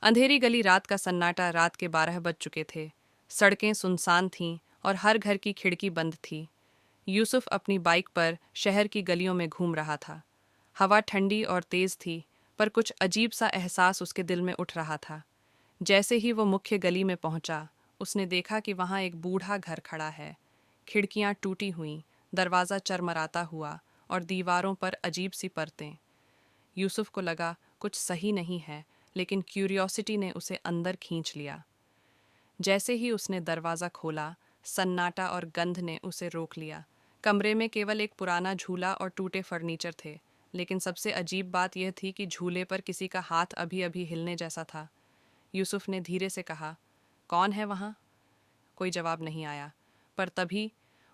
अंधेरी गली, रात का सन्नाटा। रात के 12 बज चुके थे। सड़कें सुनसान थीं और हर घर की खिड़की बंद थी। यूसुफ अपनी बाइक पर शहर की गलियों में घूम रहा था। हवा ठंडी और तेज थी, पर कुछ अजीब सा एहसास उसके दिल में उठ रहा था। जैसे ही वो मुख्य गली में पहुंचा, उसने देखा कि वहां एक बूढ़ा घर खड़ा है। खिड़कियां टूटी हुईं, दरवाज़ा चरमराता हुआ और दीवारों पर अजीब सी परतें। यूसुफ को लगा कुछ सही नहीं है, लेकिन क्यूरियोसिटी ने उसे अंदर खींच लिया। जैसे ही उसने दरवाज़ा खोला, सन्नाटा और गंध ने उसे रोक लिया। कमरे में केवल एक पुराना झूला और टूटे फर्नीचर थे, लेकिन सबसे अजीब बात यह थी कि झूले पर किसी का हाथ अभी अभी हिलने जैसा था। यूसुफ ने धीरे से कहा, कौन है वहाँ? कोई जवाब नहीं आया, पर तभी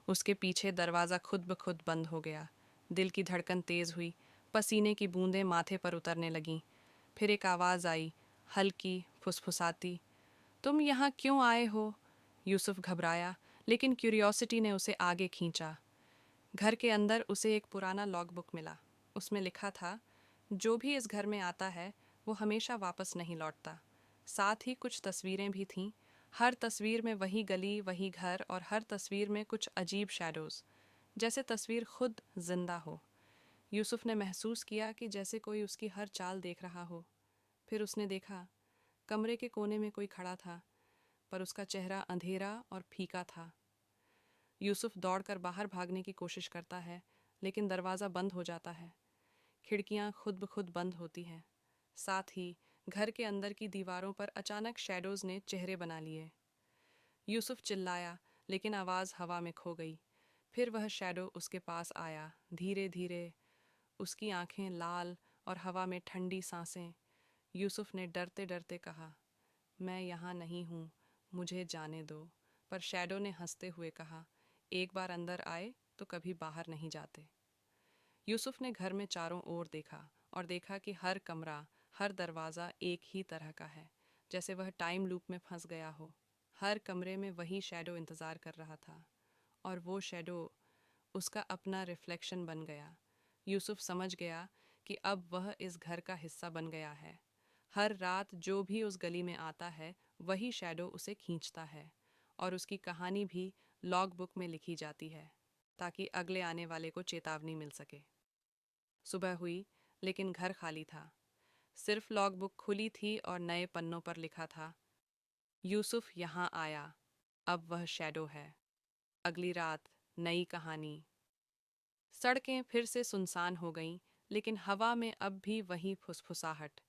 उसके पीछे दरवाज़ा खुद ब खुद बंद हो गया। दिल की धड़कन तेज़ हुई, पसीने की बूंदें माथे पर उतरने लगीं। फिर एक आवाज़ आई, हल्की, फुसफुसाती, तुम यहाँ क्यों आए हो? यूसुफ घबराया, लेकिन क्यूरियोसिटी ने उसे आगे खींचा। घर के अंदर उसे एक पुराना लॉगबुक मिला। उसमें लिखा था, जो भी इस घर में आता है वो हमेशा वापस नहीं लौटता। साथ ही कुछ तस्वीरें भी थीं। हर तस्वीर में वही गली, वही घर, और हर तस्वीर में कुछ अजीब शैडोज़, जैसे तस्वीर खुद जिंदा हो। यूसुफ ने महसूस किया कि जैसे कोई उसकी हर चाल देख रहा हो। फिर उसने देखा, कमरे के कोने में कोई खड़ा था, पर उसका चेहरा अंधेरा और फीका था। यूसुफ दौड़कर बाहर भागने की कोशिश करता है, लेकिन दरवाज़ा बंद हो जाता है। खिड़कियां खुद ब खुद बंद होती हैं। साथ ही घर के अंदर की दीवारों पर अचानक शैडोज़ ने चेहरे बना लिए। यूसुफ चिल्लाया, लेकिन आवाज़ हवा में खो गई। फिर वह शैडो उसके पास आया, धीरे धीरे, उसकी आंखें लाल और हवा में ठंडी सांसें। यूसुफ ने डरते डरते कहा, मैं यहाँ नहीं हूँ, मुझे जाने दो। पर शैडो ने हंसते हुए कहा, एक बार अंदर आए तो कभी बाहर नहीं जाते। यूसुफ ने घर में चारों ओर देखा और देखा कि हर कमरा, हर दरवाज़ा एक ही तरह का है, जैसे वह टाइम लूप में फंस गया हो। हर कमरे में वही शैडो इंतज़ार कर रहा था, और वो शैडो उसका अपना रिफ्लेक्शन बन गया। यूसुफ समझ गया कि अब वह इस घर का हिस्सा बन गया है। हर रात जो भी उस गली में आता है, वही शैडो उसे खींचता है, और उसकी कहानी भी लॉग बुक में लिखी जाती है, ताकि अगले आने वाले को चेतावनी मिल सके। सुबह हुई, लेकिन घर खाली था। सिर्फ लॉग बुक खुली थी और नए पन्नों पर लिखा था, यूसुफ यहाँ आया, अब वह शैडो है। अगली रात, नई कहानी। सड़कें फिर से सुनसान हो गईं, लेकिन हवा में अब भी वही फुसफुसाहट,